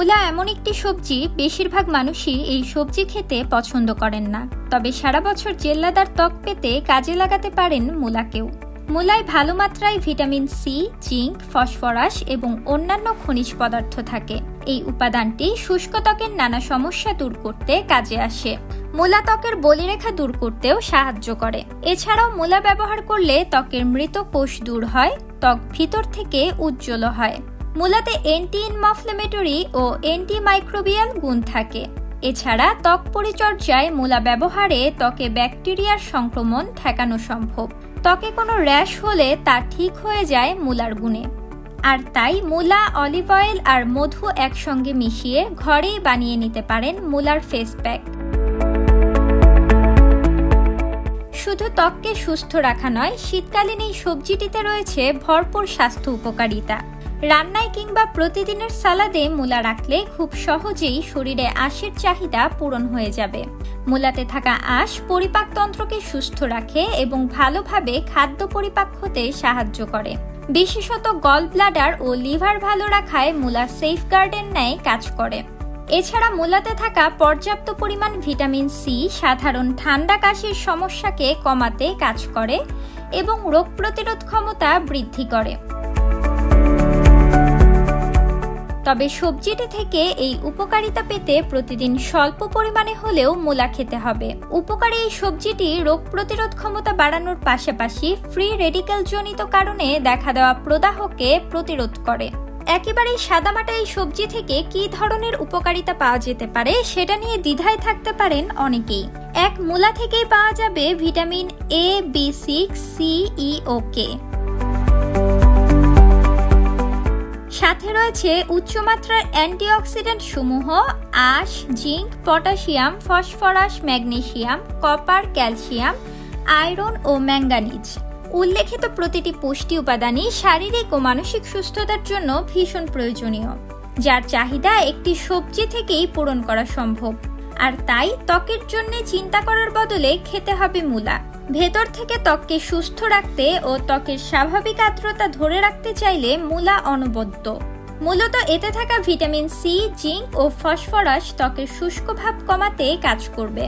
মূলা এমন একটি সবজি, বেশিরভাগ মানুষই এই সবজি খেতে পছন্দ করেন না। তবে সারা বছর জেল্লাদার ত্বক পেতে কাজে লাগাতে পারেন মূলাকেও। মূলায় ভালো মাত্রায় ভিটামিন সি, জিঙ্ক, ফসফরাস এবং অন্যান্য খনিজ পদার্থ থাকে। এই উপাদানটি শুষ্ক ত্বকের নানা সমস্যা দূর করতে কাজে আসে। মূলা ত্বকের বলিরেখা দূর করতেও সাহায্য করে। এছাড়াও মূলা ব্যবহার করলে ত্বকের মৃত কোষ দূর হয়, ত্বক ভিতর থেকে উজ্জ্বল হয়। মূলাতে অ্যান্টি ইনফ্ল্যামেটরি ও অ্যান্টিমাইক্রোবিয়াল গুণ থাকে। এছাড়া ত্বক পরিচর্যায় মূলা ব্যবহারে ত্বকে ব্যাকটেরিয়ার সংক্রমণ ঠেকানো সম্ভব। ত্বকে কোনো র্যাশ হলে তা ঠিক হয়ে যায় মূলার গুণে। আর তাই মূলা, অলিভ অয়েল আর মধু একসঙ্গে মিশিয়ে ঘরেই বানিয়ে নিতে পারেন মূলার ফেস প্যাক। শুধু ত্বককে সুস্থ রাখা নয়, শীতকালীন এই সবজিটিতে রয়েছে ভরপুর স্বাস্থ্য উপকারিতা। রান্নায় কিংবা প্রতিদিনের সালাদে মূলা রাখলে খুব সহজেই শরীরে আঁশের চাহিদা পূরণ হয়ে যাবে। মূলাতে থাকা আঁশ পরিপাকতন্ত্রকে সুস্থ রাখে এবং ভালোভাবে খাদ্য পরিপাক হতে সাহায্য করে। বিশেষত গল ব্লাডার ও লিভার ভালো রাখায় মূলা সেফগার্ডের ন্যায় কাজ করে। এছাড়া মূলাতে থাকা পর্যাপ্ত পরিমাণ ভিটামিন সি সাধারণ ঠান্ডা কাশির সমস্যাকে কমাতে কাজ করে এবং রোগ প্রতিরোধ ক্ষমতা বৃদ্ধি করে। তবে সবজিটি থেকে এই উপকারিতা পেতে প্রতিদিন স্বল্প পরিমাণে হলেও মূলা খেতে হবে। উপকারী এই সবজিটি রোগ প্রতিরোধ ক্ষমতা বাড়ানোর পাশাপাশি ফ্রি রেডিক্যাল জনিত কারণে দেখা দেওয়া প্রদাহকে প্রতিরোধ করে। একেবারেই সাদামাটা এই সবজি থেকে কী ধরনের উপকারিতা পাওয়া যেতে পারে সেটা নিয়ে দ্বিধায় থাকতে পারেন অনেকেই। এক মূলা থেকেই পাওয়া যাবে ভিটামিন এ, বি6, সি, ই ও কে। সাথে রয়েছে উচ্চমাত্রার অ্যান্টিঅক্সিডেন্ট সমূহ আঁশ, zinc, potassium, phosphorus, magnesium, copper, calcium, iron ও ম্যাঙ্গানিজ। উল্লেখিত প্রতিটি পুষ্টি উপাদানই শারীরিক ও মানসিক সুস্থতার জন্য ভীষণ প্রয়োজনীয়, যার চাহিদা একটি সবজি থেকেই পূরণ করা সম্ভব। আর তাই ত্বকের জন্য চিন্তা করার বদলে খেতে হবে মূলা। ভেতর থেকে ত্বককে সুস্থ রাখতে ও ত্বকের স্বাভাবিক আর্দ্রতা ধরে রাখতে চাইলে মূলা অনবদ্য। মূলত এতে থাকা ভিটামিন সি, জিঙ্ক ও ফসফরাস ত্বকের শুষ্ক ভাব কমাতে কাজ করবে।